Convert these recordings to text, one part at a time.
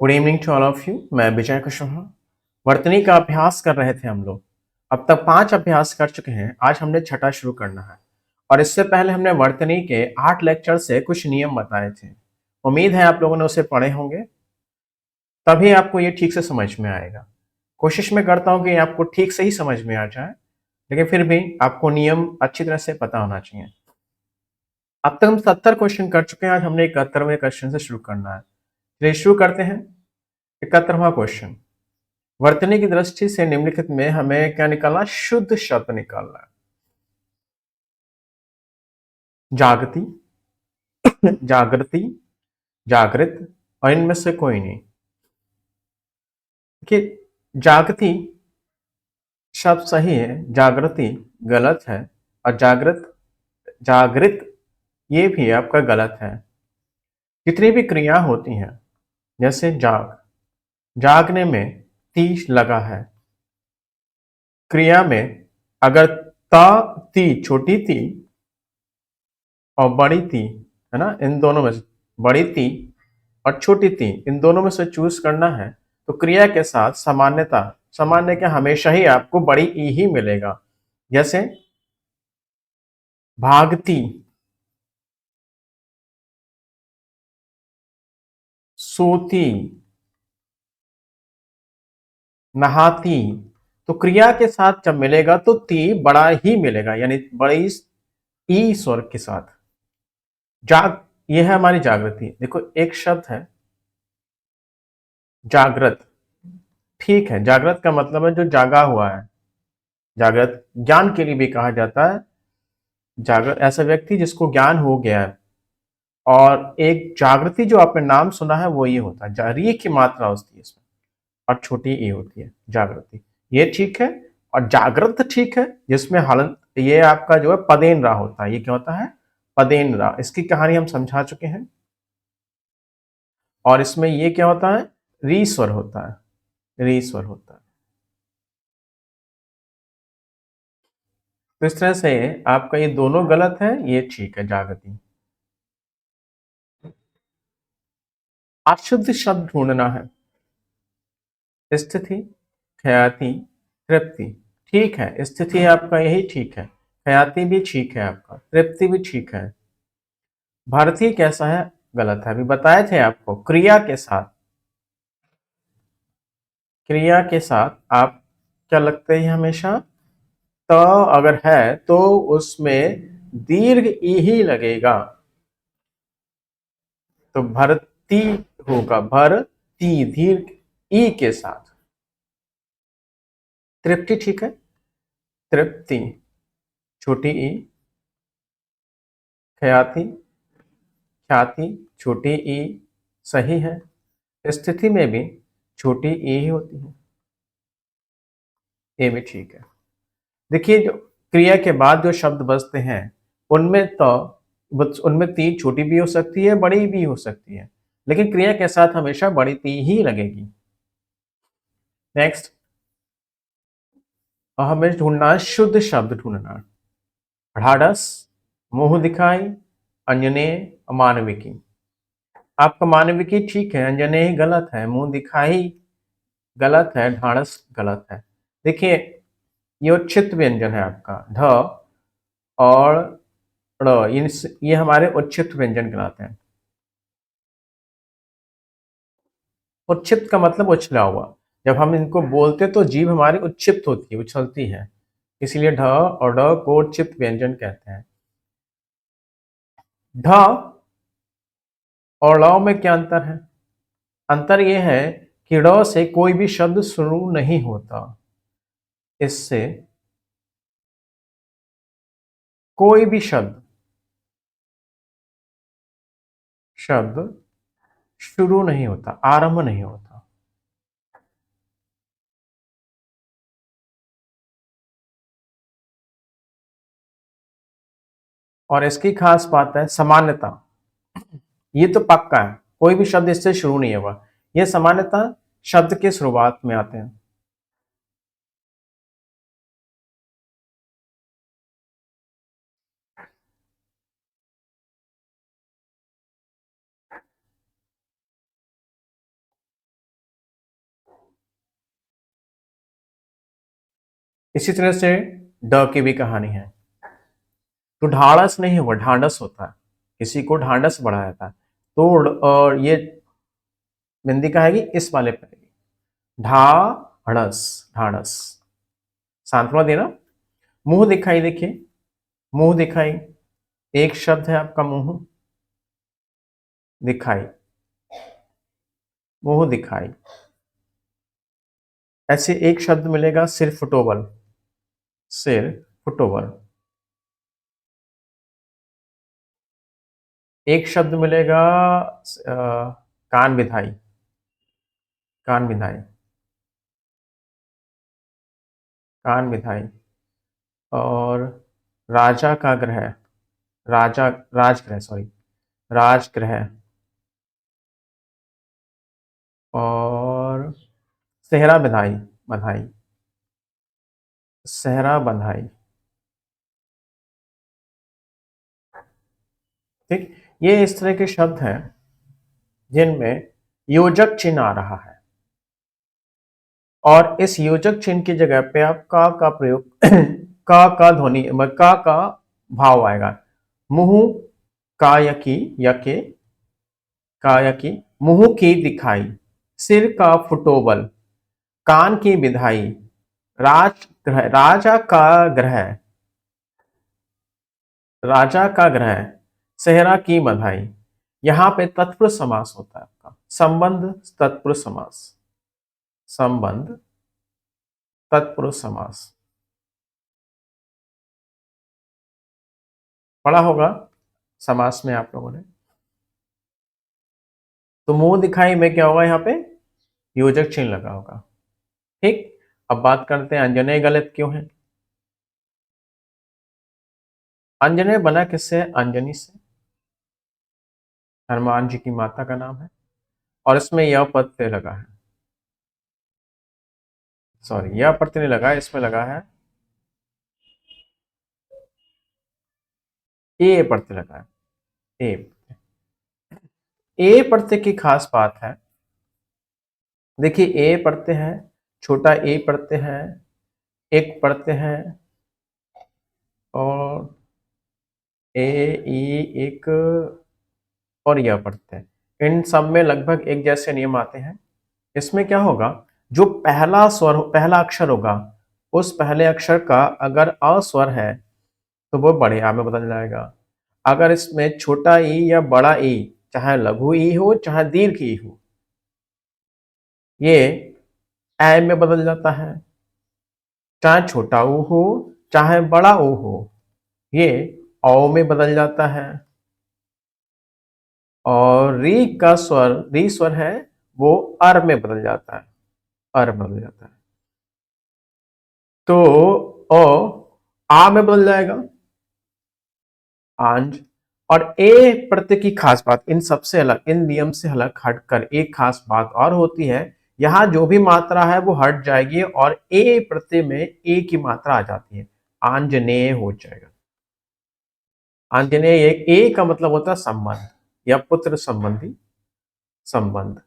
Good evening to all of you. मैं विजय कुशवाहा। वर्तनी का अभ्यास कर रहे थे हम लोग। अब तक 5 अभ्यास कर चुके हैं। आज हमने छठा शुरू करना है। और इससे पहले हमने वर्तनी के 8 लेक्चर से कुछ नियम बताए थे। उम्मीद है आप लोगों ने उसे पढ़े होंगे, तभी आपको ये ठीक से समझ में आएगा। कोशिश मैं करता हूँ कि आपको ठीक से ही समझ में आ जाए, लेकिन फिर भी आपको नियम अच्छी तरह से पता होना चाहिए। अब तक हम 70 क्वेश्चन कर चुके हैं। आज हमने 71वें क्वेश्चन से शुरू करना है। चलिए शुरू करते हैं। 71वां क्वेश्चन। वर्तनी की दृष्टि से निम्नलिखित में हमें क्या निकालना? शुद्ध शब्द निकालना है। जागती, जागृति, जागृत और इनमें से कोई नहीं। देखिए, जागती शब्द सही है, जागृति गलत है, और जागृत जागृत ये भी आपका गलत है। जितनी भी क्रिया होती हैं, जैसे जागने में ती लगा है। क्रिया में अगर ता ती छोटी ती और बड़ी ती, है ना, इन दोनों में से बड़ी ती और छोटी ती, इन दोनों में से चूज करना है, तो क्रिया के साथ सामान्य के हमेशा ही आपको बड़ी ई ही मिलेगा। जैसे भागती, सोती, नहाती, तो क्रिया के साथ जब मिलेगा तो ती बड़ा ही मिलेगा, यानी बड़ी ई स्वर के साथ। जाग ये है हमारी जागृति। देखो, एक शब्द है जागृत। ठीक है, जागृत का मतलब है जो जागा हुआ है। जागृत ज्ञान के लिए भी कहा जाता है। जागृत ऐसा व्यक्ति जिसको ज्ञान हो गया है। और एक जागृति जो आपने नाम सुना है वो ये होता है, री की मात्रा होती है इसमें, और छोटी ई होती है जागृति। ये ठीक है। और जागृत ठीक है, जिसमें हलन ये आपका जो है पदेन रा होता है। ये क्या होता है? पदेन रा। इसकी कहानी हम समझा चुके हैं। और इसमें ये क्या होता है? री स्वर होता है। री स्वर होता है। तो इस तरह से आपका ये दोनों गलत है, ये ठीक है जागृति। अशुद्ध शब्द ढूंढना है। स्थिति, ख्याति, तृप्ति। ठीक है, स्थिति आपका यही ठीक है, ख्याति भी ठीक है, आपका तृप्ति भी ठीक है। भारतीय कैसा है? गलत है। अभी बताए थे आपको, क्रिया के साथ आप क्या लगते हैं हमेशा? तो अगर है तो उसमें दीर्घ ई ही लगेगा, तो भरती होगा, भरती दीर्घ ई के साथ। तृप्ति ठीक है, तृप्ति छोटी ई, ख्याति, ख्याति छोटी ई सही है। स्थिति में भी छोटी ई ही होती है, ये भी ठीक है। देखिए, जो क्रिया के बाद जो शब्द बचते हैं, उनमें तो उनमें ती छोटी भी हो सकती है, बड़ी भी हो सकती है, लेकिन क्रिया के साथ हमेशा बड़ी ती ही लगेगी। नेक्स्ट, हमें ढूंढना है शुद्ध शब्द ढूंढना। ढाढ़स, मुंह दिखाई, अंजनेय, मानविकी। आपका मानविकी ठीक है, अंजनेय गलत है, मुंह दिखाई गलत है, ढाढ़स गलत है। देखिए, ये उच्छिष्ट व्यंजन है आपका, ढ और ड़, ये हमारे उच्छिष्ट व्यंजन कहलाते हैं। उच्छिष्ट का मतलब उछला हुआ। जब हम इनको बोलते तो जीभ हमारी उच्छिष्ट होती है, उछलती है, इसलिए ढ और ड को उच्छिष्ट व्यंजन कहते हैं। ढ और ड़ में क्या अंतर है? अंतर यह है कि ड़ से कोई भी शब्द शुरू नहीं होता। इससे कोई भी शब्द शुरू नहीं होता, आरंभ नहीं होता। और इसकी खास बात है सामान्यता। ये तो पक्का है, कोई भी शब्द इससे शुरू नहीं होगा। ये सामान्यता शब्द के शुरुआत में आते हैं। इसी तरह से ड की भी कहानी है। तो ढाढ़स नहीं हुआ, ढांढस होता है, किसी को ढांढस बढ़ा जाता है। तो और ये बिंदी का है कि इस वाले पे ढाढ़स, ढाढ़स, सांत्वना देना। मुंह दिखाई, देखिए मुंह दिखाई, एक शब्द है आपका मुंह दिखाई, मुंह दिखाई। ऐसे एक शब्द मिलेगा सिर फुटोबल, सिर फुटोबल। एक शब्द मिलेगा कान विधाई, कान विधाई, कान विधाई। और राजा का ग्रह, राजा, राजगृह सॉरी, राजगृह। और सेहरा बधाई, बधाई, सेहरा बधाई। ठीक, ये इस तरह के शब्द हैं जिनमें योजक चिन्ह आ रहा है, और इस योजक चिन्ह की जगह पे आप का प्रयोग का ध्वनि का भाव आएगा। मुंह का यकी, यके का यकी, मुंह की दिखाई, सिर का फुटोबल, कान की विधाई, राजगृह, राजा का ग्रह, राजा का ग्रह, सेहरा की बधाई। यहां पे तत्पुरुष समास होता है आपका, संबंध तत्पुरुष समास, संबंध तत्पुरुष समास। पढ़ा होगा समास में आप लोगों ने। तो मुंह दिखाई में क्या होगा, यहाँ पे योजक चिन्ह लगा होगा। ठीक, अब बात करते हैं अंजनेय गलत क्यों है। अंजनेय बना किससे है, अंजनी से, हनुमान जी की माता का नाम है, और इसमें यह प्रत्यय लगा है, सॉरी यह प्रत्यय नहीं लगा है, इसमें लगा है ए प्रत्यय लगा है, ए। ए प्रत्यय की खास बात है, देखिए ए प्रत्यय है, छोटा ए प्रत्यय है, एक प्रत्यय है, और ए ई एक, और यह प्रत्यय, इन सब में लगभग एक जैसे नियम आते हैं। इसमें क्या होगा, जो पहला स्वर, पहला अक्षर होगा, उस पहले अक्षर का अगर अस्वर है तो वो बड़े आ में बदल जाएगा। अगर इसमें छोटा ई या बड़ा ई, चाहे लघु ई हो चाहे दीर्घ ई हो, ये ऐ में बदल जाता है। चाहे छोटा ऊ हो चाहे बड़ा ऊ हो, ये औ में बदल जाता है। और री का स्वर, री स्वर है, वो अर में बदल जाता है, अर में बदल जाता है। तो ओ आ में बदल जाएगा, आंज। और ए प्रत्यय की खास बात, इन सबसे अलग, इन नियम से अलग हटकर एक खास बात और होती है, यहां जो भी मात्रा है वो हट जाएगी और ए प्रत्यय में ए की मात्रा आ जाती है, आंजनेय हो जाएगा। आंजनेय, ए का मतलब होता है संबंध या पुत्र संबंधी संबंध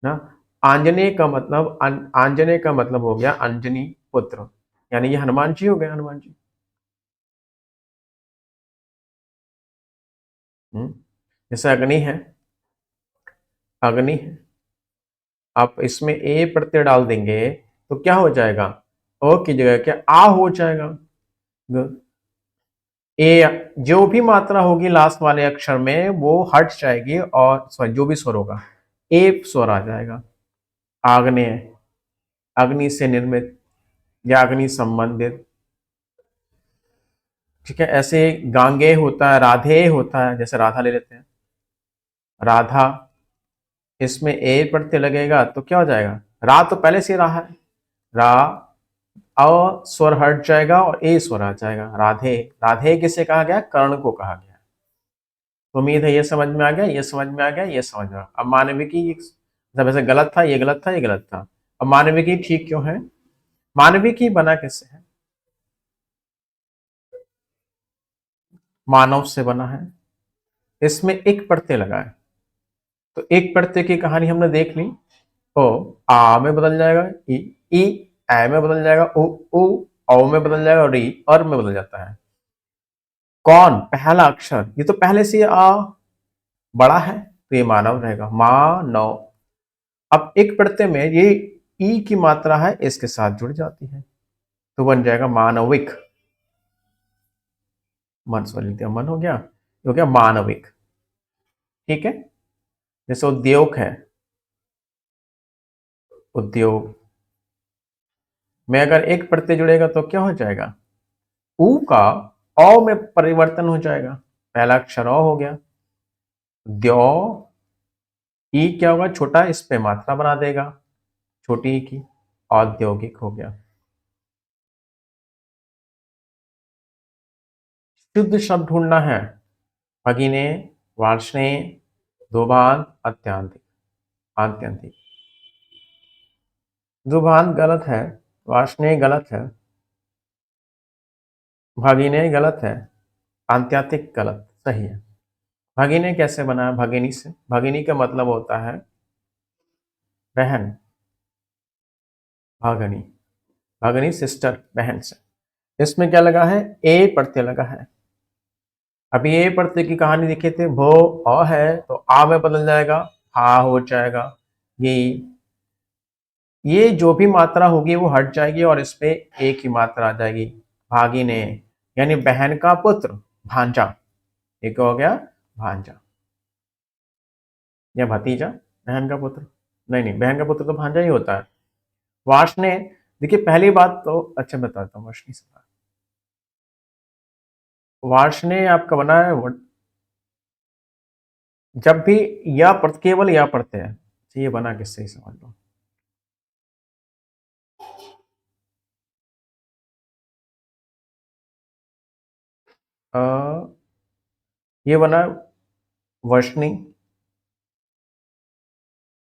ना। आंजनेय का मतलब, आंजनेय का मतलब हो गया अंजनी पुत्र, यानी ये हनुमान जी हो गए, हनुमान जी। जैसे अग्नि है, अग्नि है, आप इसमें ए प्रत्यय डाल देंगे तो क्या हो जाएगा, ओ की जगह क्या आ हो जाएगा। ए जो भी मात्रा होगी लास्ट वाले अक्षर में वो हट जाएगी, और सॉरी जो भी स्वर होगा ए स्वर आ जाएगा। आग्नेय, अग्नि से निर्मित या अग्नि संबंधित। ठीक है, ऐसे गांगेय होता है, राधेय होता है, जैसे राधा ले लेते हैं, राधा, इसमें ए प्रत्यय लगेगा तो क्या हो जाएगा, रा तो पहले से रहा है, रा, अ स्वर हट जाएगा और ए स्वर आ जाएगा, राधे। राधे किसे कहा गया, कर्ण को कहा गया। तो उम्मीद है ये समझ में आ गया, ये समझ में आ गया, ये समझ में आ। अब मानविकी, जब ऐसे गलत था, ये गलत था, ये गलत था, अब मानविकी ठीक क्यों है। मानविकी बना किससे है, मानव से बना है, इसमें एक प्रत्यय लगा है, तो एक प्रत्यय की कहानी हमने देख ली। ओ आ में बदल जाएगा, ई, ई ए में बदल जाएगा, उ औ में बदल जाएगा, री और में बदल जाता है। कौन, पहला अक्षर, ये तो पहले से आ बड़ा है तो ये मानव रहेगा, मानव। अब एक प्रत्यय में ये ई की मात्रा है इसके साथ जुड़ जाती है तो बन जाएगा मानविक। मन सॉरी, मन हो गया मानविक। ठीक है, जैसे उद्योग है, उद्योग में अगर एक प्रत्यय जुड़ेगा तो क्या हो जाएगा, ऊ का औ में परिवर्तन हो जाएगा, पहला अक्षर औ हो गया। द्यो, ई क्या होगा, छोटा, इस पे मात्रा बना देगा छोटी ई की, औद्योगिक हो गया। शुद्ध शब्द ढूंढना है, भगिने, वार्ष्णे, दोभान, अत्यंतिक, आत्यंतिक। दोभान गलत है, वार्ष्णे गलत है, भगिने गलत है, आत्यंतिक गलत, सही है। भगिनी कैसे बना है, भगिनी से, भगिनी का मतलब होता है बहन, भगनी, भगनी सिस्टर, बहन से। इसमें क्या लगा है, ए प्रत्यय लगा है। अभी ए प्रत्यय की कहानी देखे थे, भो अ है तो आ में बदल जाएगा, हा हो जाएगा। ये जो भी मात्रा होगी वो हट जाएगी और इस पे ए की मात्रा आ जाएगी, भागिने, यानी बहन का पुत्र, भांजा। एक हो गया भांजा या भतीजा, बहन का पुत्र, नहीं नहीं, बहन का पुत्र तो भांजा ही होता है। वार्ष्णे, देखिए पहली बात तो अच्छा बताता हूँ, वार्ष्णी से वार्ष्णे आपका बना है जब भी या केवल या पढ़ते हैं तो ये बना किससे ही समझ लो। अ, ये बना वर्षनी,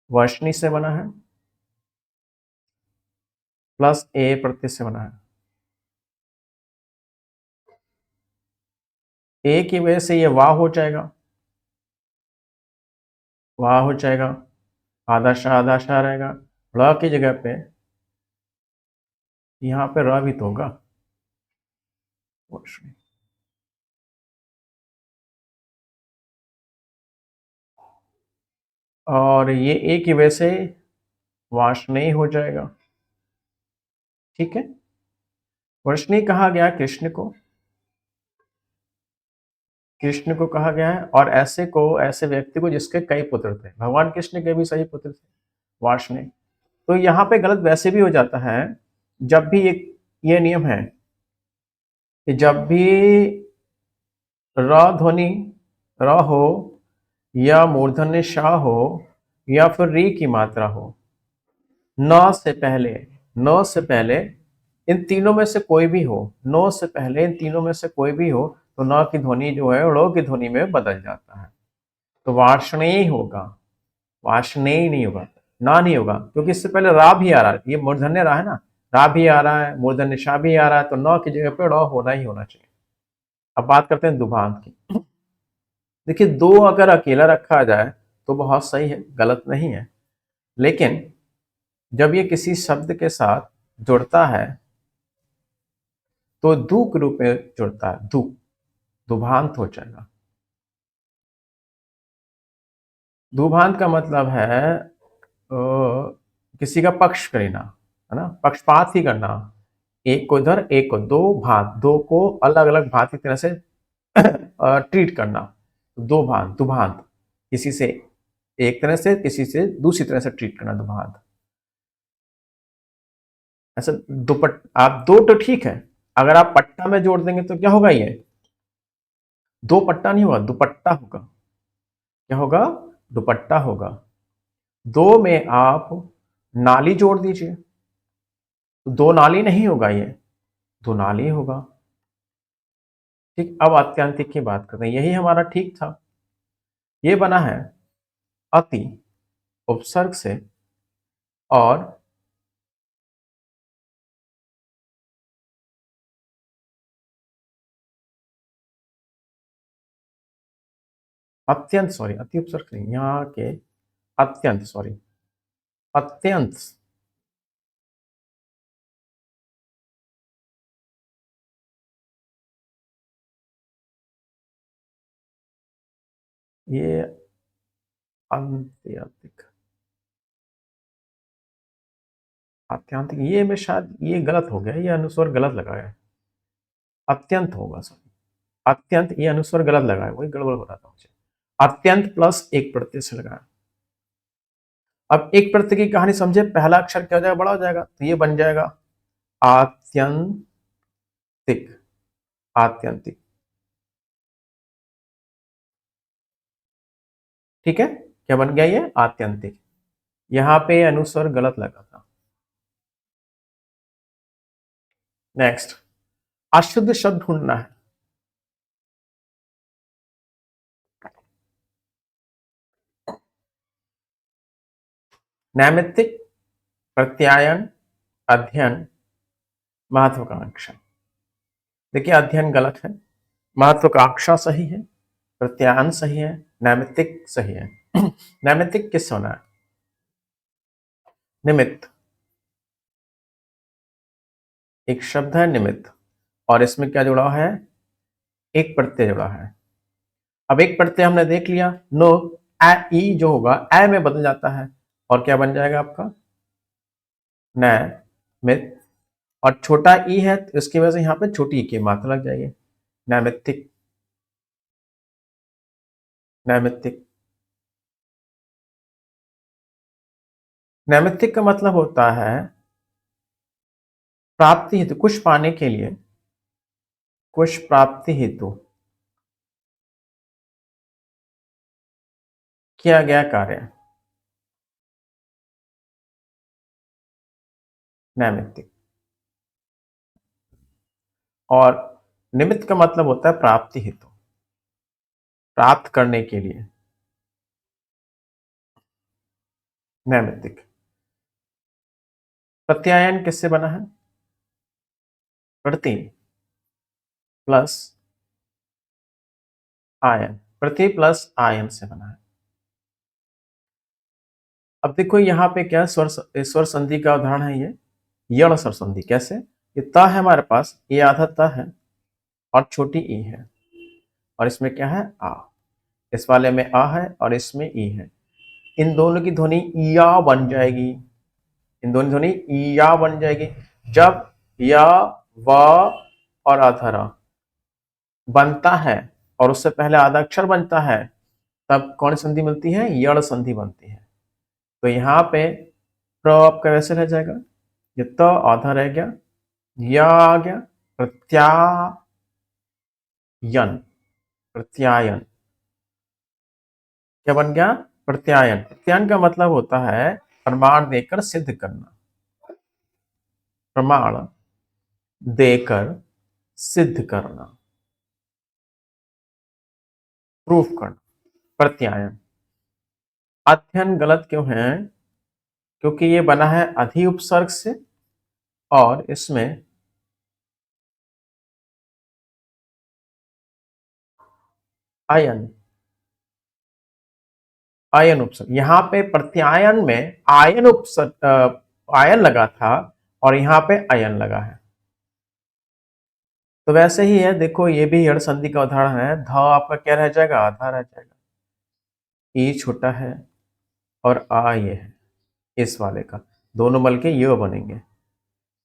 वर्षनी से बना है, प्लस ए प्रत्यय से बना है। ए की वजह से ये वाह हो जाएगा, वाह हो जाएगा, आधा शाह रहेगा। र की जगह पे यहाँ पे र भी तो होगा, वर्षनी। और ये ए की वजह से वार्ष्णेय हो जाएगा। ठीक है, वर्षनी कहा गया कृष्ण को, कृष्ण को कहा गया है, और ऐसे को, ऐसे व्यक्ति को जिसके कई पुत्र थे, भगवान कृष्ण के भी सही पुत्र थे, वार्ष्णेय। तो यहाँ पे गलत वैसे भी हो जाता है, जब भी एक ये नियम है कि जब भी र ध्वनि र हो या मूर्धन्य शाह हो या फिर री की मात्रा हो, न से पहले, न से पहले इन तीनों में से कोई भी हो, न से पहले इन तीनों में से कोई भी हो तो न की ध्वनि जो है ड़ की ध्वनि में बदल जाता है, तो वार्ष्णेय होगा, वार्ष्णेय नहीं होगा, ना नहीं होगा, क्योंकि इससे पहले रा भी आ रहा है, ये मूर्धन्य रा है ना, रा भी आ रहा है, मूर्धन्य शा भी आ रहा है, तो न की जगह पे ड़ होना ही होना चाहिए। अब बात करते हैं दुभांत की। देखिए दो अगर अकेला रखा जाए तो बहुत सही है, गलत नहीं है, लेकिन जब ये किसी शब्द के साथ जुड़ता है तो दु के रूप में जुड़ता है, दु, दुभांत हो जाएगा। दुभांत का मतलब है किसी का पक्ष करना, है ना, पक्षपात ही करना, एक को इधर एक को, दो भांत, दो को अलग अलग भांति तरह से ट्रीट करना, दो भांत, दुभांत, किसी से एक तरह से किसी से दूसरी तरह से ट्रीट करना, दुभांत। ऐसा आप दो तो ठीक है, अगर आप पट्टा में जोड़ देंगे तो क्या होगा, ये दो पट्टा नहीं होगा, दुपट्टा होगा। क्या होगा, दुपट्टा होगा। दो में आप नाली जोड़ दीजिए तो दो नाली नहीं होगा, ये दो नाली होगा। ठीक, अब आत्यंतिक की बात करते हैं, यही हमारा ठीक था। ये बना है अति उपसर्ग से और अत्यंत, सॉरी अति उपसर्ग नहीं, यहाँ के अत्यंत, सॉरी अत्यंत, ये आत्यंतिक, आत्यंतिक ये में शायद ये गलत हो गया, ये अनुस्वर गलत लगा है, अत्यंत होगा सॉरी, अत्यंत ये अनुस्वर गलत लगा है, वही गड़बड़ हो रहा था मुझे। अत्यंत प्लस एक प्रत्यय से लगाया। अब एक प्रत्यय की कहानी समझे, पहला अक्षर क्या हो जाएगा, बड़ा हो जाएगा, तो ये बन जाएगा आत्यंतिक, आत्यंतिक। ठीक है, क्या बन गया ये, आत्यंतिक। यहां पे अनुस्वर गलत लगा था। नेक्स्ट, अशुद्ध शब्द ढूंढना है। नैमित्तिक, प्रत्यायन, अध्ययन, महत्वाकांक्षा। देखिए अध्ययन गलत है, महत्वाकांक्षा सही है, प्रत्यायन सही है, नैमित्तिक सही है। नैमित्तिक किस होना है, निमित्त, एक शब्द है निमित्त, और इसमें क्या जुड़ा है, एक प्रत्यय जुड़ा है। अब एक प्रत्यय हमने देख लिया, नो, ए ई जो होगा ए में बदल जाता है, और क्या बन जाएगा आपका, नैमित्त। और छोटा ई है तो इसकी वजह से यहाँ पे छोटी ई की मात्रा लग जाएगी, नैमित्तिक, नैमित्तिक। नैमित्तिक का मतलब होता है प्राप्ति हेतु, कुछ पाने के लिए, कुछ प्राप्ति हेतु किया गया कार्य, नैमित्तिक। और निमित्त का मतलब होता है प्राप्ति हेतु, प्राप्त करने के लिए, नैमित्तिक। प्रत्यायन किससे बना है, प्रति प्लस आयन, प्रति प्लस आयन से बना है। अब देखो यहाँ पे क्या स्वर संधि का उदाहरण है, ये यण स्वर संधि। कैसे, ये त है हमारे पास, ये आधा त है और छोटी ई है, और इसमें क्या है, आ, इस वाले में आ है और इसमें ई है, इन दोनों की ध्वनि या बन जाएगी, इन दोनों ध्वनि या बन जाएगी। जब या, व और अधरा बनता है और उससे पहले आधा अक्षर बनता है, तब कौन संधि मिलती है, यण संधि बनती है। तो यहाँ पे प्र आपका वैसे रह जाएगा, ये त आधा रह गया, या आ गया, प्रत्यायन, प्रत्यायन क्या बन गया, प्रत्यायन। प्रत्यायन का मतलब होता है प्रमाण देकर सिद्ध करना, प्रमाण देकर सिद्ध करना, प्रूफ करना, प्रत्यायन। अध्ययन गलत क्यों है, क्योंकि ये बना है अधि उपसर्ग से, और इसमें आयन, आयन उपसर्ग, यहाँ पे प्रत्यायन में आयन उपसर्ग, आयन लगा था और यहाँ पे अयन लगा है। तो वैसे ही है, देखो ये भी यण संधि का उदाहरण है, ध आपका क्या रह जाएगा, आधा रह जाएगा, ई छोटा है और आ ये है, इस वाले का दोनों मल के य बनेंगे,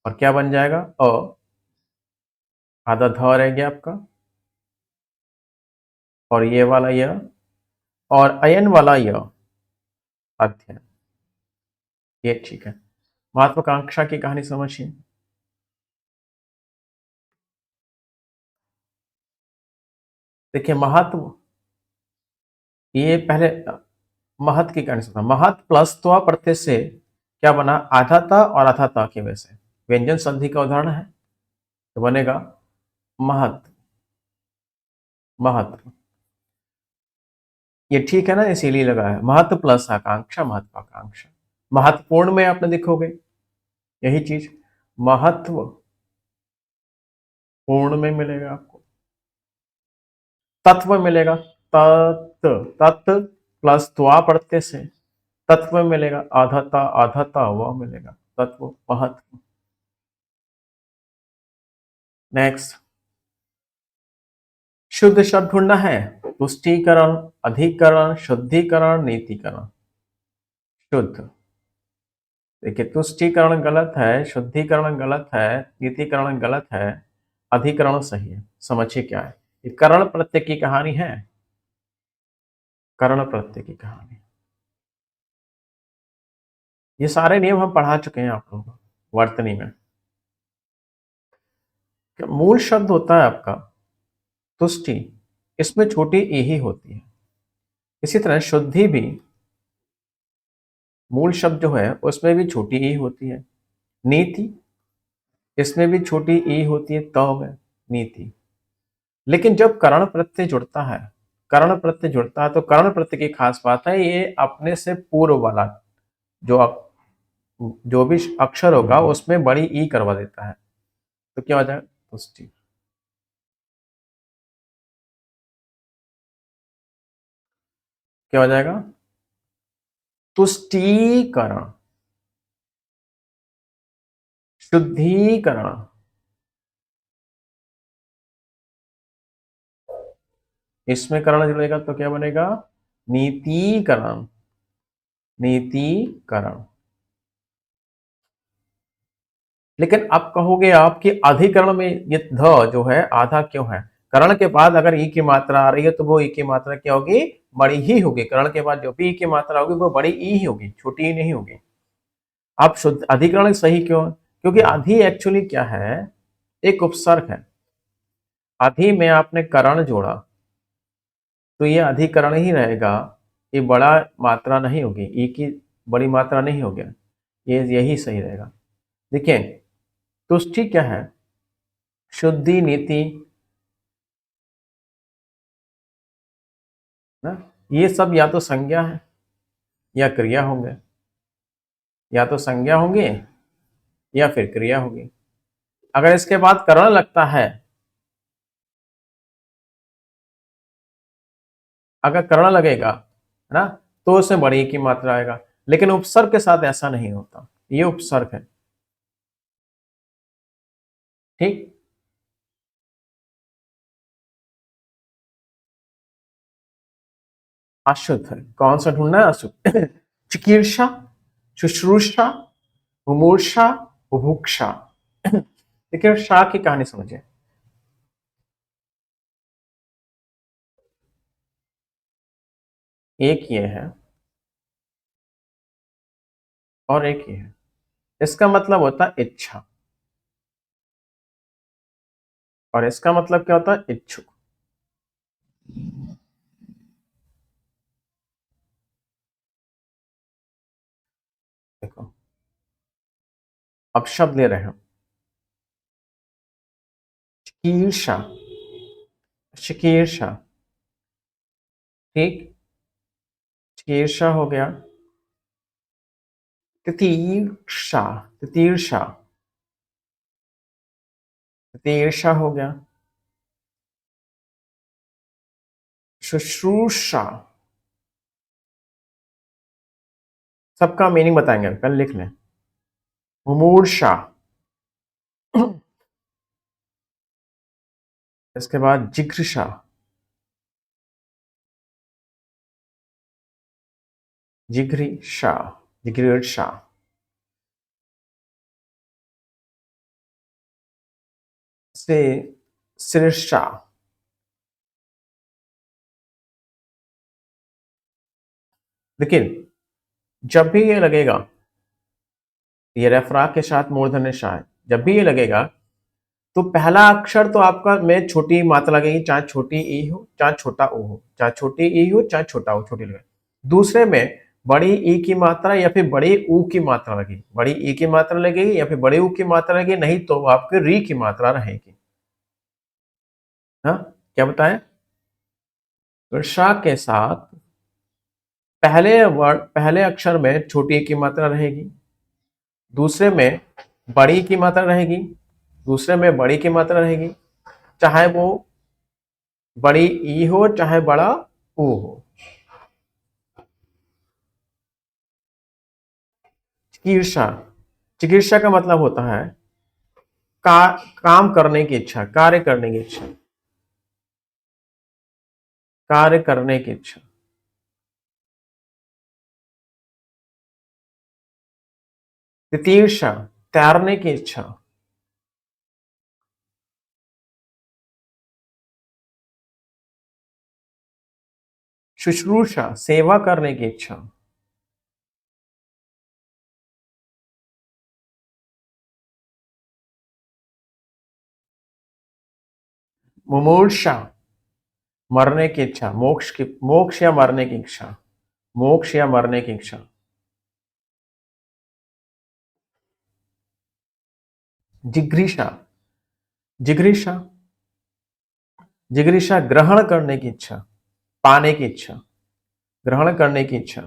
और क्या बन जाएगा, अ, आधा ध रह गया आपका, और ये वाला य, और अयन वाला य, अध्ययन। ये ठीक है। महत्वाकांक्षा की कहानी समझिए। देखिए महत्व, ये पहले महत की कहानी सुना, महत प्लस त्व प्रत्यय से क्या बना, आधा ता और आधा ता की वजह से व्यंजन संधि का उदाहरण है, तो बनेगा महत, महत्व। ये ठीक है ना, इसीलिए लगा है महत्व प्लस आकांक्षा, महत्वाकांक्षा। महत्वपूर्ण में आपने देखोगे यही चीज, महत्व पूर्ण में मिलेगा आपको, तत्व मिलेगा, तत्, तत् प्लस त्वा प्रत्यय से तत्व मिलेगा, आधाता, आधाता वह मिलेगा, तत्व, महत्व। नेक्स्ट, शुद्ध शब्द ढूंढना है। तुष्टीकरण, अधिकरण, शुद्धिकरण, नीतिकरण। शुद्ध। देखिए, तुष्टीकरण गलत है, शुद्धिकरण गलत है, नीतिकरण गलत है, अधिकरण सही है। समझिए क्या है, ये करण प्रत्यय की कहानी है। करण प्रत्यय की कहानी, ये सारे नियम हम पढ़ा चुके हैं आप लोगों को वर्तनी में। मूल शब्द होता है आपका तुष्टि, इसमें छोटी ई ही होती है। इसी तरह शुद्धि भी मूल शब्द जो है उसमें भी छोटी ई होती है। नीति, इसमें भी छोटी ई होती है, तो में नीति। लेकिन जब करण प्रत्यय जुड़ता है, करण प्रत्यय जुड़ता है तो करण प्रत्यय की खास बात है, ये अपने से पूर्व वाला जो जो भी अक्षर होगा उसमें बड़ी ई करवा देता है, तो क्या हो जाएगा, तुष्टि। क्या हो जाएगा, तुष्टीकरण, शुद्धिकरण। इसमें करण जुड़ेगा तो क्या बनेगा, नीतिकरण, नीतिकरण। लेकिन अब कहोगे आप कि अधिकरण में ये ध जो है आधा क्यों है। करण के बाद अगर ई की मात्रा आ रही है तो वो ई की मात्रा क्या होगी, बड़ी ही होगी। करण के बाद जो भी ई की मात्रा होगी वो बड़ी ई ही होगी, छोटी ई नहीं होगी। आप शुद्ध अधिकरण सही क्यों, क्योंकि अधि एक्चुअली क्या है, एक उपसर्ग है। अधि में आपने करण जोड़ा तो ये अधिकरण ही रहेगा, ये बड़ा मात्रा नहीं होगी, ई की बड़ी मात्रा नहीं होगी, ये यही सही रहेगा। देखिए, तुष्टि क्या है, शुद्धि, नीति ना, ये सब या तो संज्ञा है या क्रिया होंगे, या तो संज्ञा होंगे या फिर क्रिया होगी। अगर इसके बाद करण लगता है, अगर करण लगेगा है ना, तो उसमें बड़ी की मात्रा आएगा। लेकिन उपसर्ग के साथ ऐसा नहीं होता, ये उपसर्ग है। ठीक, अशुद्ध है, कौन सा ढूंढना है, अशुद्ध। चिकीर्षा, शुश्रूषा, मुमूर्षा, बुभुक्षा। देखिए, शाह की कहानी समझिए। एक ये है और एक ये है, इसका मतलब होता है इच्छा, और इसका मतलब क्या होता है, इच्छुक। देखो, अब शब्द ले रहे हैं, ईर्षा, चिकीर्षा। ठीक, ईर्षा हो गया, तितीर्षा, तितीर्षा, तितीर्षा हो गया, शुश्रूषा। सबका मीनिंग बताएंगे, कल लिख लें। मुमूर्षा, इसके बाद जिघ्रषा, जिघ्रिषा, जिघ्रिषा से सिरषा। देखिए, जब भी ये लगेगा, ये रेफरा के साथ मूर्धन्य षा है, जब भी ये लगेगा तो पहला अक्षर तो आपका में छोटी मात्रा लगेगी, चाहे छोटी ई हो चाहे छोटा ओ हो, चाहे छोटी ई हो चाहे छोटा ओ, छोटी लगे। दूसरे में बड़ी ई की मात्रा या फिर बड़ी ऊ की मात्रा लगेगी, बड़ी ई की मात्रा लगेगी या फिर बड़ी ऊ की मात्रा लगेगी, नहीं तो आपके री की मात्रा रहेगी। हाँ, क्या बताएं, वर्षा के साथ पहले वर्ड, पहले अक्षर में छोटी ई की मात्रा रहेगी, दूसरे में बड़ी की मात्रा रहेगी, दूसरे में बड़ी की मात्रा रहेगी, चाहे वो बड़ी ई हो चाहे बड़ा ऊ हो। चिकीर्षा, चिकित्सा का मतलब होता है काम करने की इच्छा, कार्य करने की इच्छा। कार्य करने की इच्छा। तितीर्षा, तैरने की इच्छा। शुश्रूषा, सेवा करने की इच्छा। मुमूर्षा, मरने की इच्छा, मोक्ष या मरने की इच्छा। मोक्ष या मरने की इच्छा। जिघ्रिषा, जिघ्रिषा, जिघ्रिषा, ग्रहण करने की इच्छा, पाने की इच्छा, ग्रहण करने की इच्छा।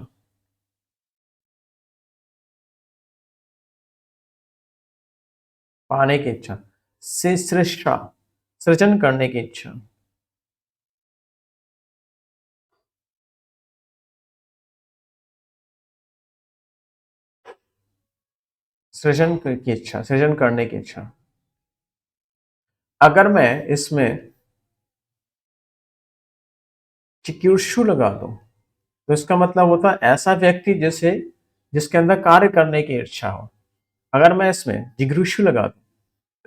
पाने की इच्छा। सृष्टा, सृजन करने की इच्छा। सृजन की इच्छा, सृजन करने की इच्छा। अगर मैं इसमें चिकीर्षु लगा दूं तो इसका मतलब होता है ऐसा व्यक्ति जैसे जिसके अंदर कार्य करने की इच्छा हो। अगर मैं इसमें जिघ्रुषु लगा दूं,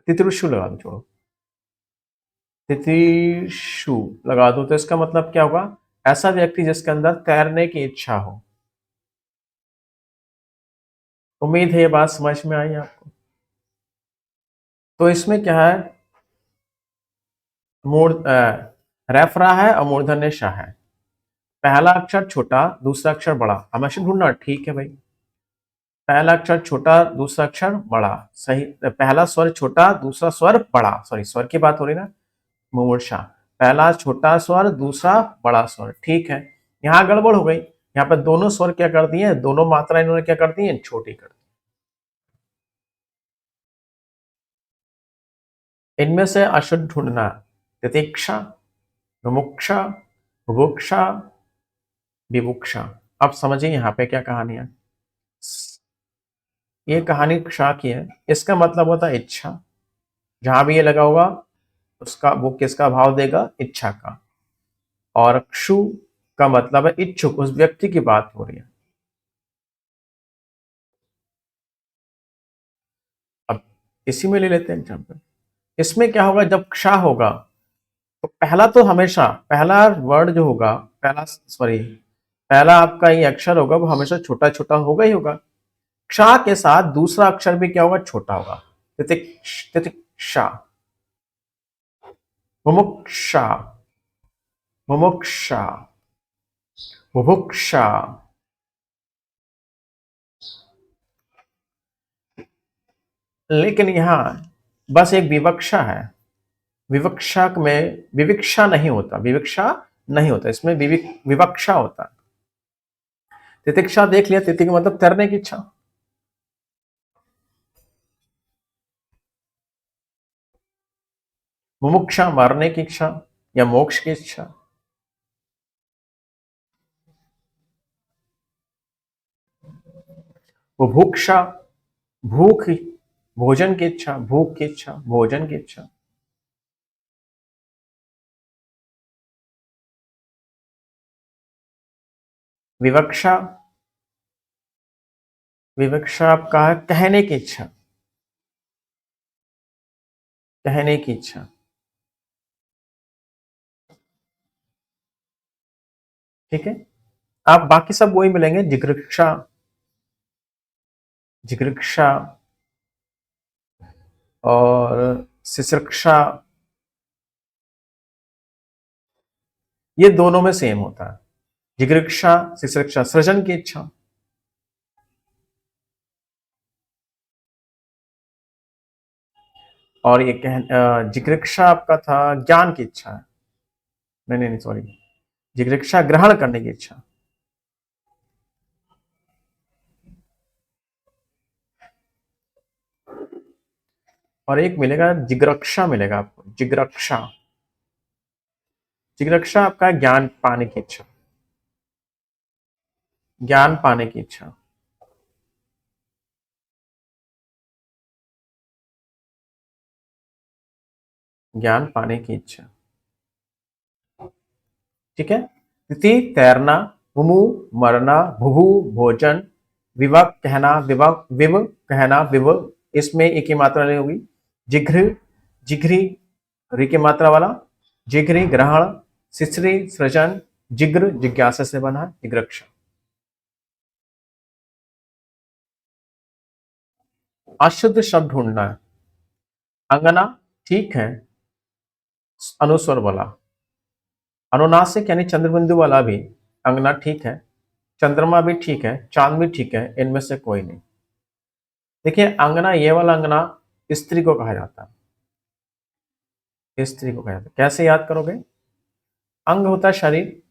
तितृषु लगा दूं, छोड़ो, तितिक्षु लगा दूं तो इसका मतलब क्या होगा? ऐसा व्यक्ति जिसके अंदर तैरने की इच्छा हो। उम्मीद है ये बात समझ में आई आपको। तो इसमें क्या है, रेफरा है और मूर्धन्य शाह है। पहला अक्षर छोटा, दूसरा अक्षर बड़ा, हमेशा ढूंढना, ठीक है भाई। पहला अक्षर छोटा, दूसरा अक्षर बड़ा, सही। पहला स्वर छोटा, दूसरा स्वर बड़ा, सॉरी स्वर की बात हो रही ना, मुमूर्षा। पहला छोटा स्वर, दूसरा बड़ा स्वर, ठीक है। यहाँ गड़बड़ हो गई, यहाँ पर दोनों स्वर क्या कर दिए, दोनों मात्रा इन्होंने क्या कर दी है, छोटी कर दी। इनमें से अशुद्ध ढूंढना, तितिक्षा, मुमुक्षा, बुभुक्षा, विवुक्षा। अब समझिए यहाँ पे क्या कहानी है। ये कहानी क्षा की है, इसका मतलब होता है इच्छा। जहां भी ये लगा होगा उसका वो किसका भाव देगा, इच्छा का। और क्षु का मतलब है इच्छुक, उस व्यक्ति की बात हो रही है। अब इसी में ले लेते हैं एग्जाम्पल। इसमें क्या होगा, जब क्षा होगा तो पहला तो हमेशा, पहला वर्ड जो होगा, पहला सॉरी पहला आपका ये अक्षर होगा वो हमेशा छोटा छोटा होगा ही होगा। क्षा के साथ दूसरा अक्षर भी क्या होगा, छोटा होगा। तितिक्षा, मुमुक्षा, मुमुक्षा, बुभुक्षा। लेकिन यहाँ बस एक विवक्षा है। विवक्षा में विविक्षा नहीं होता, विविक्षा नहीं होता, इसमें विवक्षा होता है। तितिक्षा देख लिया, तिति का मतलब तैरने की इच्छा। मुमुक्षा, मारने की इच्छा या मोक्ष की इच्छा। बुभुक्षा, भूख, भोजन की इच्छा, भूख की इच्छा, भोजन की इच्छा। विवक्षा, विवक्षा आपका है कहने की इच्छा, कहने की इच्छा। ठीक है। आप बाकी सब वही मिलेंगे, जिगृक्षा, जिगृक्षा और सिसृक्षा, ये दोनों में सेम होता है। जिगृक्षा, सिसृक्षा, सृजन की इच्छा। और ये जिगृक्षा आपका था ज्ञान की इच्छा है। नहीं नहीं नहीं, सॉरी, जिगृक्षा ग्रहण करने की इच्छा। और एक मिलेगा जिगरक्षा, मिलेगा आपको जिगरक्षा। जिगरक्षा आपका ज्ञान पाने की इच्छा, ज्ञान पाने की इच्छा। ज्ञान पाने की इच्छा। ठीक है। तिथि तैरना, मुमु मरना, भुभु भोजन, विवक कहना, विवक विव कहना, विव इसमें एक ही मात्रा नहीं होगी। जिघ्र जिघ्री री की मात्रा वाला, जिघ्री ग्रहण, सिसरी सृजन, जिग्र जिज्ञासा से बना है, जिग्रक्ष। अशुद्ध शब्द ढूंढना है। अंगना ठीक है, अनुस्वर वाला। अनुनासिक यानी चंद्रबिंदु वाला भी अंगना ठीक है, चंद्रमा भी ठीक है, चांद भी ठीक है, इनमें से कोई नहीं। देखिए अंगना, ये वाला अंगना स्त्री को कहा जाता है, स्त्री को कहा जाता है। कैसे याद करोगे? अंग होता है शरीर,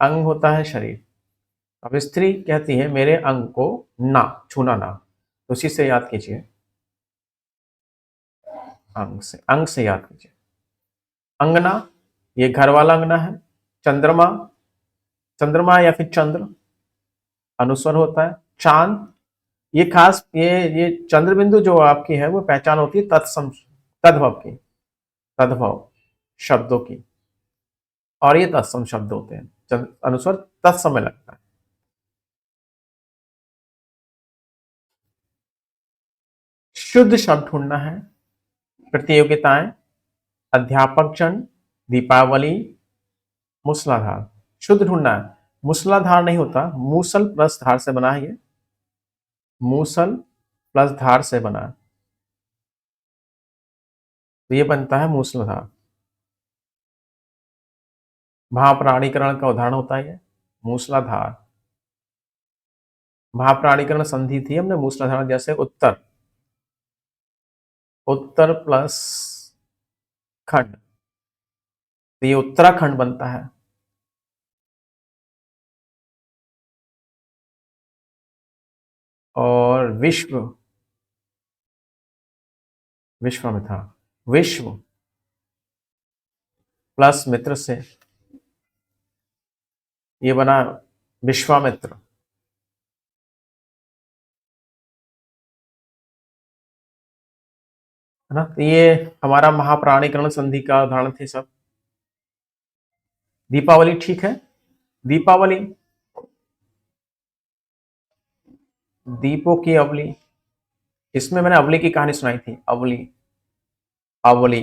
अंग होता है शरीर। अब स्त्री कहती है मेरे अंग को ना छूना ना, तो उसी से याद कीजिए, अंग से याद कीजिए। अंगना ये घर वाला अंगना है। चंद्रमा, चंद्रमा या फिर चंद्र अनुस्वर होता है। चांद ये खास, ये चंद्र बिंदु जो आपकी है वो पहचान होती है तत्सम, तद्भव की, तद्भव शब्दों की, और ये तत्सम शब्द होते हैं। अनुस्वर तत्समय लगता है। शुद्ध शब्द ढूंढना है। प्रतियोगिताएं, अध्यापक जन, दीपावली, मूसलाधार। शुद्ध ढूंढना है। मूसलाधार नहीं होता, मूसल प्लस धार से बना है ये, मूसल प्लस धार से बना है, तो ये बनता है मूसलाधार। महाप्राणीकरण का उदाहरण होता है ये, मूसलाधार। महाप्राणीकरण संधि थी हमने मूसलाधार, जैसे उत्तर, उत्तर प्लस खंड, तो ये उत्तराखंड बनता है। और विश्व, विश्व में था, विश्व प्लस मित्र से ये बना विश्वामित्र, है ना। तो ये हमारा महाप्राणीकरण संधि का उदाहरण थे सब। दीपावली ठीक है। दीपावली, दीपों की अवली, इसमें मैंने अवली की कहानी सुनाई थी। अवली, अवली,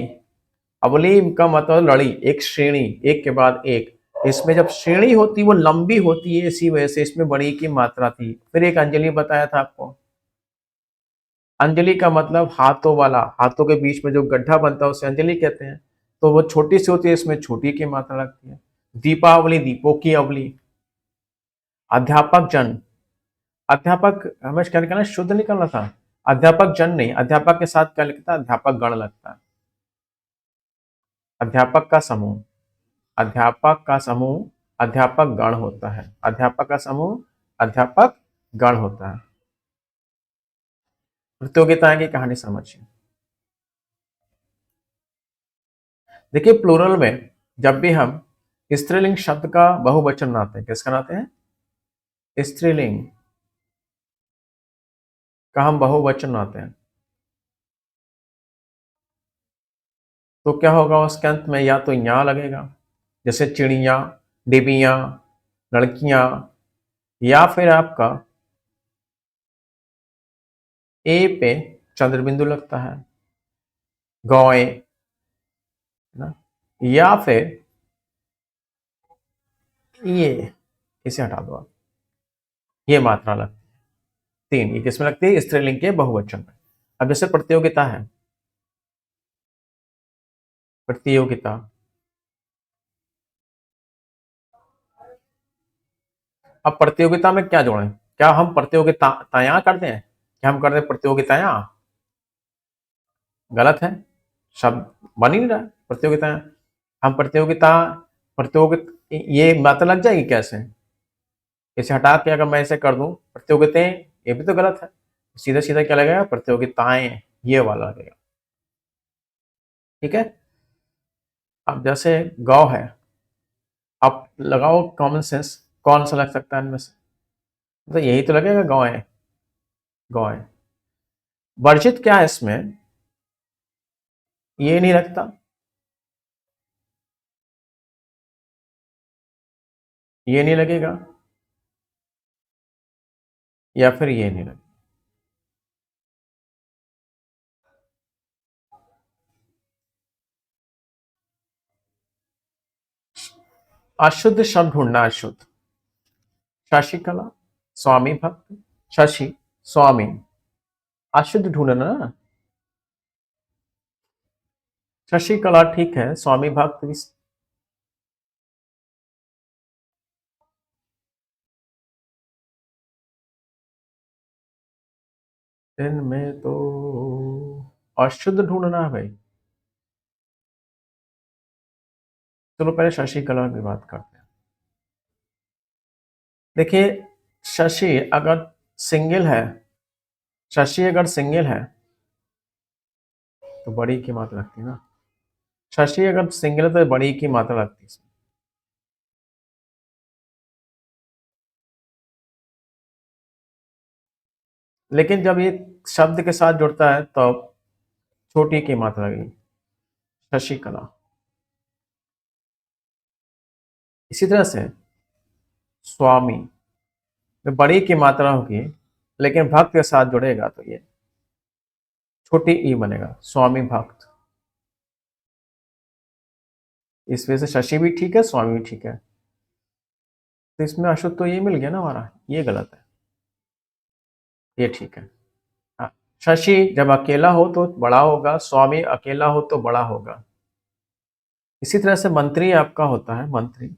अवली का मतलब लड़ी, एक श्रेणी, एक के बाद एक। इसमें जब श्रेणी होती वो लंबी होती है, इसी वजह से इसमें बड़ी की मात्रा थी। फिर एक अंजलि बताया था आपको, अंजलि का मतलब हाथों वाला, हाथों के बीच में जो गड्ढा बनता है उसे अंजलि कहते हैं। तो वो छोटी सी होती है, इसमें छोटी की मात्रा लगती है। दीपावली, दीपों की अवली। अध्यापक जन, अध्यापक हमें क्या निकालना, शुद्ध निकालना था। अध्यापक जन नहीं, अध्यापक के साथ क्या लगता है, अध्यापक गण लगता है। अध्यापक का समूह, अध्यापक का समूह अध्यापक गण होता है। अध्यापक का समूह अध्यापक गण होता है। प्रतियोगिताएं की कहानी समझिए। देखिए प्लूरल में जब भी हम स्त्रीलिंग शब्द का बहुवचन बनाते हैं, किसका बनाते हैं, स्त्रीलिंग का हम बहुवचन बनाते हैं, तो क्या होगा उसके अंत में, या तो या लगेगा, जैसे चिड़िया, डिबिया, लड़कियां, या फिर आपका ए पे चंद्रबिंदु लगता है, गौए, ना, या फिर ये, इसे हटा दो आप, ये मात्रा लगती है। तीन, ये किसमें लगती है, स्त्रीलिंग के बहुवचन में। अब जैसे प्रतियोगिता है, प्रतियोगिता, अब प्रतियोगिता में क्या जोड़ें, क्या हम प्रतियोगितायां करते हैं, क्या हम करते हैं प्रतियोगितायां, गलत है, शब्द बन ही नहीं रहा है प्रतियोगितायां। हम प्रतियोगिता, प्रतियोगित, ये मात्रा लग जाएगी कैसे, इसे हटा के अगर मैं इसे कर दूं प्रतियोगिताएं, ये भी तो गलत है। सीधा सीधा क्या लगेगा, प्रतियोगिताएं, ये वाला लगेगा। ठीक है। अब जैसे गौ है, आप लगाओ कॉमन सेंस, कौन सा लग सकता है इनमें से, तो यही तो लगेगा, गौ है, गौ है। वर्जित क्या है इसमें, ये नहीं लगता, ये नहीं लगेगा या फिर ये नहीं लगेगा। अशुद्ध शब्द ढूंढना, अशुद्ध। शशिकला, स्वामी भक्त, शशि, स्वामी, अशुद्ध ढूंढना ना। शशिकला ठीक है, स्वामी भक्त भी। इनमें तो अशुद्ध ढूंढना है भाई। चलो पहले शशिकला की बात करते हैं। देखिए, शशि अगर सिंगल है, शशि अगर सिंगल है तो बड़ी की मात्रा लगती है ना। शशि अगर सिंगल है तो बड़ी की मात्रा लगती है इसमें। लेकिन जब ये शब्द के साथ जुड़ता है तो छोटी की मात्रा लगेगी, शशिकला। इसी तरह से स्वामी में बड़ी की मात्रा होगी, लेकिन भक्त के साथ जुड़ेगा तो ये छोटी ई बनेगा, स्वामी भक्त। इस वजह से शशि भी ठीक है, स्वामी भी ठीक है। तो इसमें अशुद्ध तो ये मिल गया ना हमारा, ये गलत है, ये ठीक है। हाँ, शशि जब अकेला हो तो बड़ा होगा, स्वामी अकेला हो तो बड़ा होगा। इसी तरह से मंत्री आपका होता है, मंत्री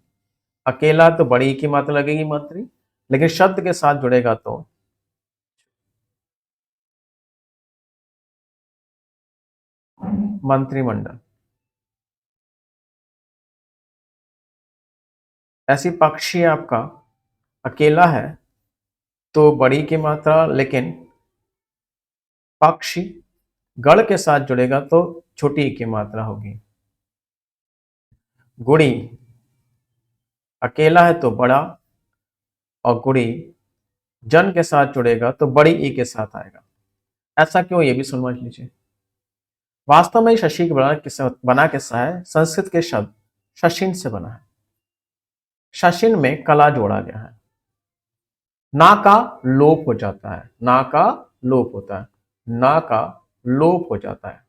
अकेला तो बड़ी की मात्रा लगेगी मंत्री, लेकिन शब्द के साथ जुड़ेगा तो मंत्रिमंडल। ऐसी पक्षी आपका अकेला है तो बड़ी की मात्रा, लेकिन पक्षी गण के साथ जुड़ेगा तो छोटी की मात्रा होगी। गुड़ी अकेला है तो बड़ा, और गुड़ी जन के साथ जुड़ेगा तो बड़ी ई के साथ आएगा। ऐसा क्यों, ये भी समझ लीजिए। वास्तव में शशि के बना किस्सा है, संस्कृत के शब्द शशिन से बना है। शशिन में कला जोड़ा गया है। ना का लोप हो जाता है, ना का लोप होता है, ना का लोप हो जाता है।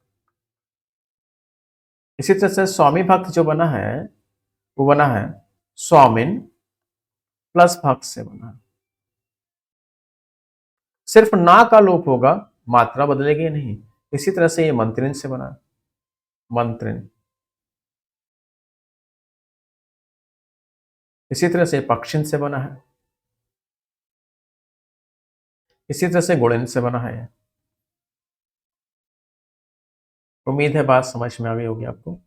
इसी तरह से स्वामी भक्त जो बना है वो बना है स्वामिन प्लस भक्त से बना है। सिर्फ ना का लोप होगा, मात्रा बदलेगी नहीं। इसी तरह से ये मंत्रिन से बना है, मंत्रिन। इसी तरह से पक्षिन से बना है। इसी तरह से गुणिन से बना है। उम्मीद है बात समझ में आ गई होगी आपको।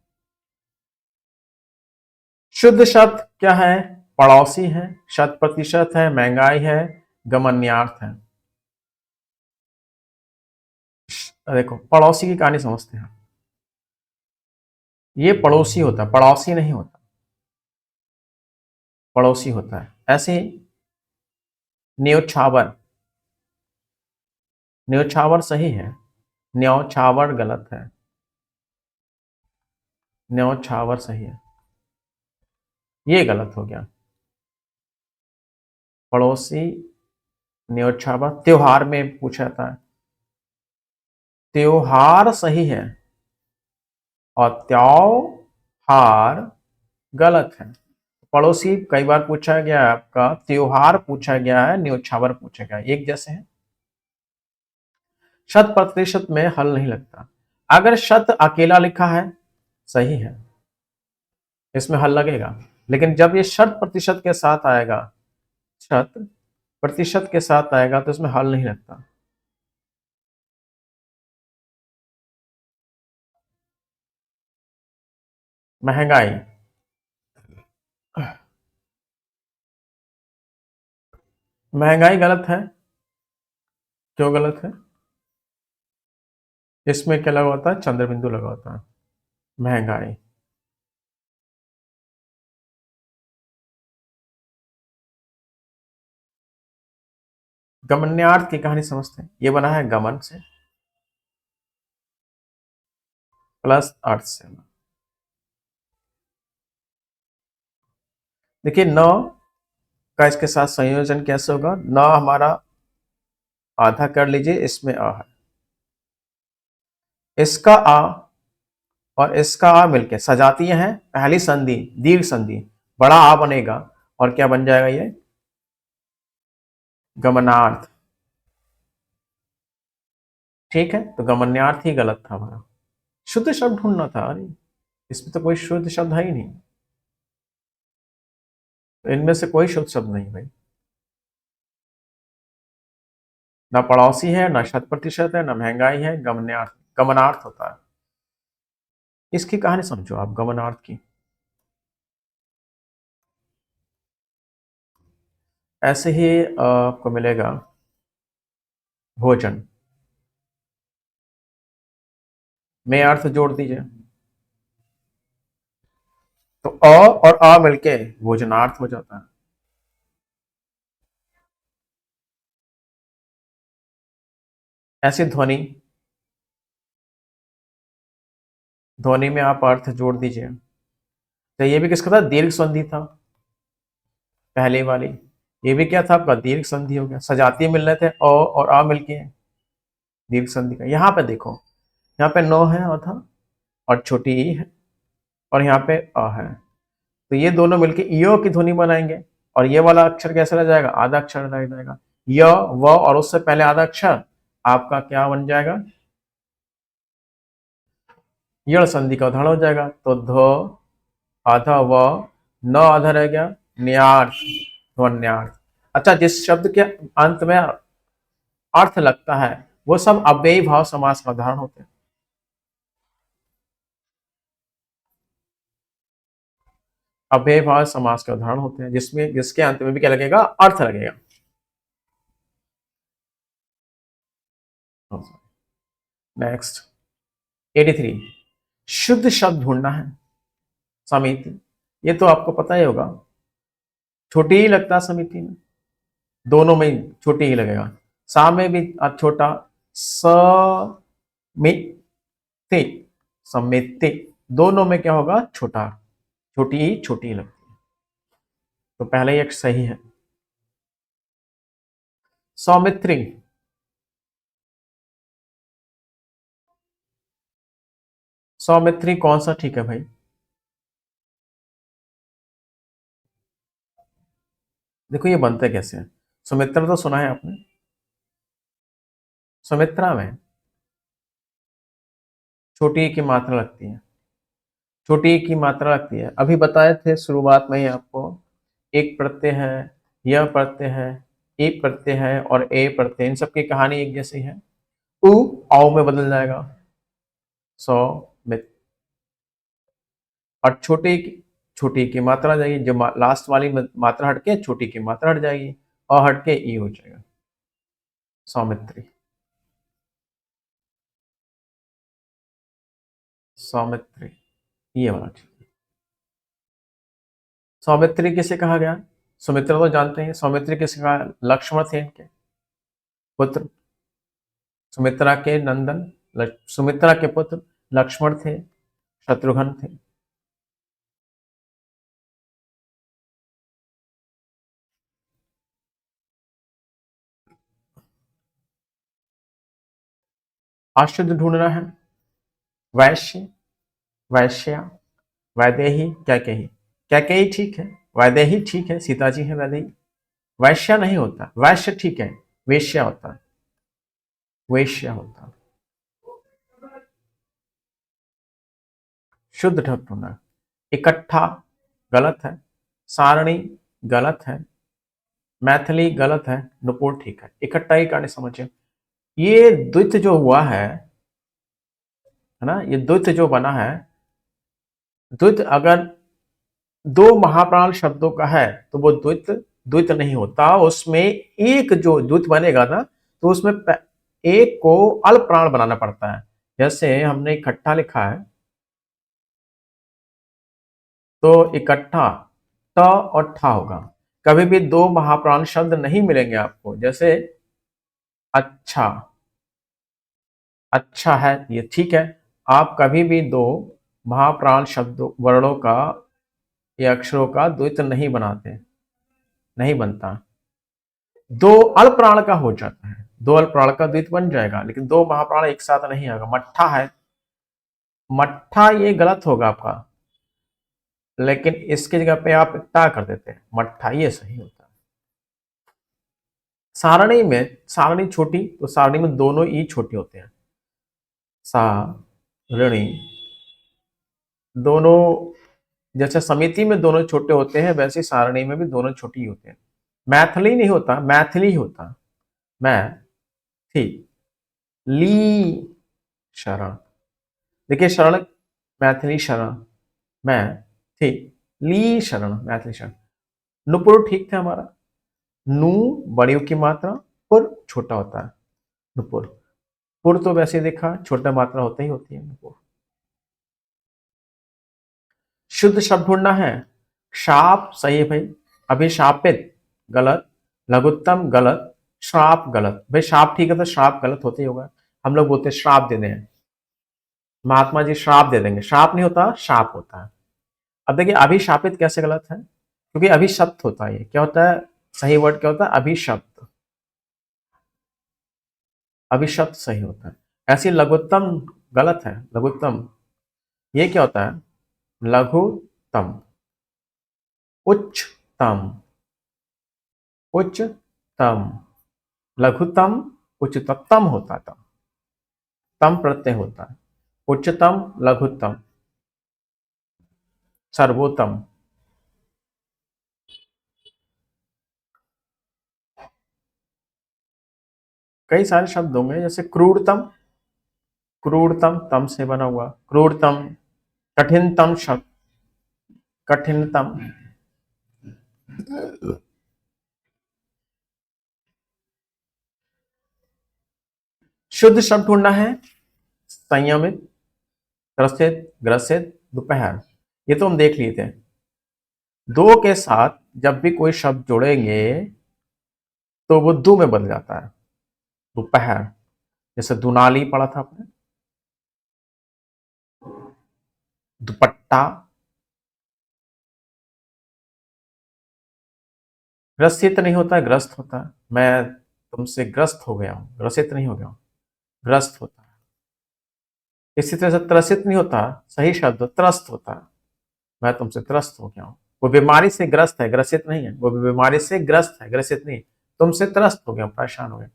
शुद्ध शब्द क्या है? पड़ोसी है, शत प्रतिशत है, महंगाई है, गमन्यार्थ है। देखो पड़ोसी की कहानी समझते हैं। ये पड़ोसी होता है, पड़ोसी नहीं होता, पड़ोसी होता है। ऐसे न्योछावर, न्योछावर सही है, न्योछावर गलत है, न्योछावर सही है, ये गलत हो गया। पड़ोसी न्योछावर त्योहार में पूछा जाता है, त्योहार सही है और त्योहार गलत है। पड़ोसी कई बार पूछा गया है आपका, त्योहार पूछा गया है, न्योछावर पूछा गया है, एक जैसे है। शत प्रतिशत में हल नहीं लगता। अगर शत अकेला लिखा है सही है, इसमें हल लगेगा। लेकिन जब ये शत प्रतिशत के साथ आएगा, शत प्रतिशत के साथ आएगा तो इसमें हल नहीं लगता। महंगाई, महंगाई गलत है। क्यों गलत है? इसमें क्या लगा होता है? चंद्र बिंदु लगा होता है। महंगाई। गमन्यार्थ की कहानी समझते हैं। ये बना है गमन से प्लस अर्थ से। देखिए न का इसके साथ संयोजन कैसे होगा? न हमारा आधा कर लीजिए, इसमें आ है, इसका आ और इसका आ मिलके सजातीय है पहली संधि, दीर्घ संधि, बड़ा आ बनेगा और क्या बन जाएगा ये? गमनार्थ। ठीक है, तो गमनार्थ ही गलत था हमारा। शुद्ध शब्द ढूंढना था। अरे इसमें तो कोई शुद्ध शब्द है ही नहीं, तो इनमें से कोई शुद्ध शब्द नहीं भाई। ना पड़ोसी है, ना शत प्रतिशत है, ना महंगाई है, गमनार्थ, गमनार्थ होता है। इसकी कहानी समझो आप, गमनार्थ की। ऐसे ही आपको मिलेगा भोजन में अर्थ जोड़ दीजिए, तो अ और आ मिलके भोजनार्थ हो जाता है। ऐसी ध्वनि, ध्वनि में आप अर्थ जोड़ दीजिए, तो ये भी किसका था? दीर्घ संधि था पहले वाली। ये भी क्या था आपका? दीर्घ संधि हो गया। सजातीय मिल रहे थे अ और आ मिलके दीर्घ संधि का। यहाँ पे देखो, यहाँ पे नो है आधा और छोटी ई है, और यहाँ पे अ है, तो ये दोनों मिलके य की ध्वनि बनाएंगे। और ये वाला अक्षर कैसे रह जाएगा? आधा अक्षर रह जाएगा। य व और उससे पहले आधा अक्षर आपका क्या बन जाएगा? यण संधि का उदाहरण हो जाएगा। तो ध आधा व, न आधा रह गया, न्यार्थ, ध्वन्यार्थ। अच्छा, जिस शब्द के अंत में अर्थ लगता है वो सब अव्ययी भाव समास का उदाहरण होते हैं। अव्ययी भाव समास के उदाहरण होते हैं जिसमें जिसके अंत में भी क्या लगेगा? अर्थ लगेगा। नेक्स्ट 83, शुद्ध शब्द ढूंढना है। समिति, ये तो आपको पता ही होगा, छोटी ही लगता है समिति में, दोनों में ही छोटी ही लगेगा। सा में भी छोटा, समिति, समिति, दोनों में क्या होगा? छोटा, छोटी ही लगती है। तो पहले ही एक सही है। सौमित्री, सौमित्री कौन सा ठीक है भाई? देखो ये बनते कैसे हैं। सुमित्रा तो सुना है आपने, सुमित्रा में छोटी की मात्रा लगती है, छोटी की मात्रा लगती है। अभी बताए थे शुरुआत में ही आपको, एक प्रत्यय है, यह प्रत्यय है, एक प्रत्यय है और ए प्रत्यय, इन सबकी कहानी एक जैसी है। उ औ में बदल जाएगा, सौ में। और छोटी की मात्रा जाएगी, जो लास्ट वाली मात्रा हटके छोटी की मात्रा हट जाएगी, अ हटके ई हो जाएगा, सौमित्री। सौमित्री, ये वाला ठीक। सौमित्री किसे कहा गया? सुमित्रा तो जानते हैं, सौमित्री किसे कहा? लक्ष्मण थे इनके पुत्र, सुमित्रा के नंदन, सुमित्रा के पुत्र लक्ष्मण थे, शत्रुघ्न थे। अशुद्ध ढूंढना है। वैश्य, वैश्या, वैदेही, कैकेयी। कैकेयी ठीक है, वैदेही ठीक है, सीता जी है वैदेही। वैश्या नहीं होता, वैश्य ठीक है, वेश्या होता है, वेश्या होता है। शुद्ध ढूंढना। इकट्ठा गलत है, सारणी गलत है, मैथिली गलत है, नुपुर ठीक है। इकट्ठा ही कहानी समझिए। ये द्वित जो हुआ है ना, ये द्वित जो बना है, द्वित अगर दो महाप्राण शब्दों का है तो वो द्वित द्वित नहीं होता। उसमें एक जो द्वित बनेगा ना, तो उसमें एक को अल्प प्राण बनाना पड़ता है। जैसे हमने इकट्ठा लिखा है, तो इकट्ठा ट और ठा होगा। कभी भी दो महाप्राण शब्द नहीं मिलेंगे आपको। जैसे अच्छा, अच्छा है, ये ठीक है। आप कभी भी दो महाप्राण शब्दों वर्णों का या अक्षरों का द्वित नहीं बनाते। नहीं बनता। दो अल्पप्राण का हो जाता है, दो अल्पप्राण का द्वित बन जाएगा, लेकिन दो महाप्राण एक साथ नहीं आएगा। मट्ठा है, मट्ठा ये गलत होगा आपका, लेकिन इसकी जगह पे आप टा कर देते हैं, मट्ठा, ये सही होता है। सारणी में, सारणी छोटी तो सारणी में दोनों ई छोटे होते हैं, सा ऋणी, दोनों, जैसे समिति में दोनों छोटे होते हैं वैसे सारणी में भी दोनों छोटे ही होते हैं। मैथिली नहीं होता, मैथिली होता, मैथिली, शरण। देखिए शरण, मैथिली शरण, मैथिली शरण, मैथिली शरण। नुपुर ठीक था हमारा, नू बड़ी की मात्रा, पुर छोटा होता है, नुपुर। पुर तो वैसे देखा छोटा मात्रा होता ही होती है नुपुर। शुद्ध शब्द ढूंढना है। शाप सही है भाई, अभिशापित गलत, लघुत्तम गलत, श्राप गलत। भाई शाप ठीक है तो श्राप गलत होते ही होगा। हम लोग बोलते हैं श्राप दे दें, महात्मा जी श्राप दे देंगे, श्राप नहीं होता, शाप होता है। अब देखिए अभिशापित कैसे गलत है, क्योंकि अभिशप्त होता है। ये क्या होता है, सही वर्ड क्या होता है, अभिशप्त, अभिशप्त सही होता है। ऐसे लघुत्तम गलत है, लघुत्तम ये क्या होता है, लघुतम, उच्चतम, उच्चतम, लघुतम, उच्चतम होता था, तम प्रत्यय होता है, उच्चतम, लघुतम, सर्वोत्तम। कई सारे शब्द होंगे, जैसे क्रूरतम, क्रूरतम तम से बना हुआ, क्रूरतम। कठिनतम शब्द, कठिनतम। शुद्ध शब्द ढूंढना है। संयमित, त्रसित, ग्रसित, दोपहर, ये तो हम देख लिए थे। दो के साथ जब भी कोई शब्द जोड़ेंगे तो वो दो में बदल जाता है, दोपहर। जैसे दुनाली पढ़ा था आपने, दुपट्टा। ग्रसित नहीं होता है, ग्रस्त होता है। मैं तुमसे ग्रस्त हो गया हूं, ग्रसित नहीं हो गया हूं, ग्रस्त होता है। इसी तरह से त्रसित नहीं होता, सही शब्द त्रस्त होता है, मैं तुमसे त्रस्त हो गया हूं। वो बीमारी से ग्रस्त है, ग्रसित नहीं है, वो बीमारी से ग्रस्त है, ग्रसित नहीं। तुमसे त्रस्त हो गया, परेशान हो गया।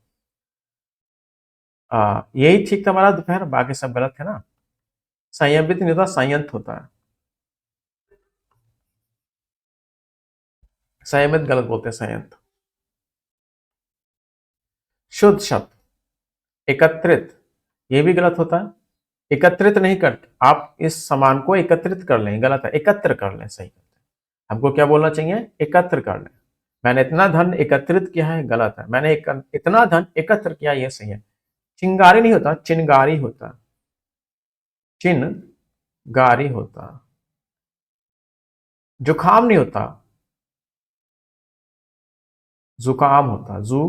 यही ठीक था हमारा दोपहर, बाकी सब गलत है ना। संयमित नहीं होता, संयंत्र होता है। संयमित गलत बोलते हैं, संयंत्र। शुद्ध शब्द एकत्रित, ये भी गलत होता है। एकत्रित नहीं कर, आप इस सामान को एकत्रित कर लें, गलत है, एकत्र कर लें, सही करते हैं। हमको क्या बोलना चाहिए, एकत्र कर लें। मैंने इतना धन एकत्रित किया है, गलत है। मैंने इतना धन एकत्र किया, ये सही है। चिंगारी नहीं होता, चिनगारी होता, चिनगारी होता। जुखाम नहीं होता, जुकाम होता, जू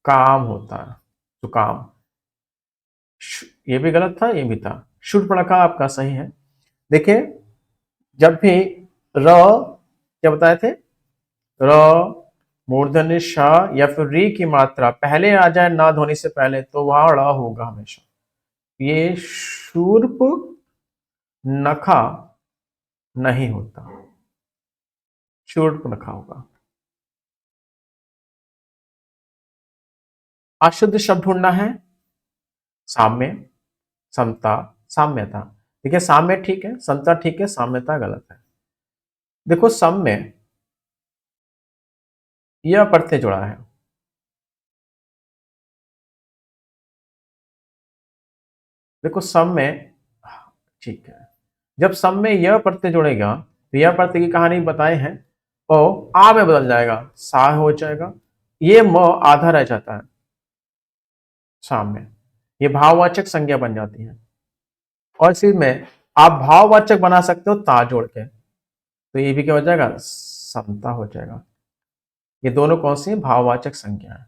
काम होता है, जुकाम। ये भी गलत था, ये भी था। शूर्पणखा आपका सही है। देखिए जब भी र, क्या बताए थे, र, मूर्धन्य श या फिर री की मात्रा पहले आ जाए ना ध्वनि से पहले, तो वहां ड़ होगा हमेशा। ये शूर्प नखा नहीं होता, शूर्प नखा होगा। अशुद्ध शब्द ढूंढना है। साम्य, समता, साम्यता। देखिए साम्य ठीक है, समता ठीक है, साम्यता गलत है। देखो साम्य, यह प्रत्यय जुड़ा है, देखो सम में, ठीक है, जब सम में यह प्रत्यय जुड़ेगा तो यह प्रत्यय की कहानी बताए हैं, और आ में बदल जाएगा, सा हो जाएगा, ये म आधा रह जाता है शाम में, ये भाववाचक संज्ञा बन जाती है। और इसी में आप भाववाचक बना सकते हो ता जोड़ के, तो ये भी क्या हो जाएगा, समता हो जाएगा। ये दोनों कौन सी भाववाचक संज्ञा है।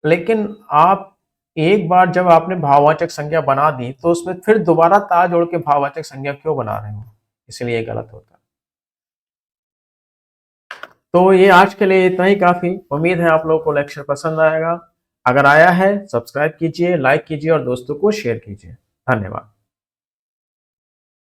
लेकिन आप एक बार जब आपने भाववाचक संज्ञा बना दी तो उसमें फिर दोबारा ता जोड़ के भाववाचक संज्ञा क्यों बना रहे हो? इसलिए ये गलत होता है। तो ये आज के लिए इतना ही काफी। उम्मीद है आप लोगों को लेक्चर पसंद आएगा। अगर आया है सब्सक्राइब कीजिए, लाइक कीजिए और दोस्तों को शेयर कीजिए। धन्यवाद।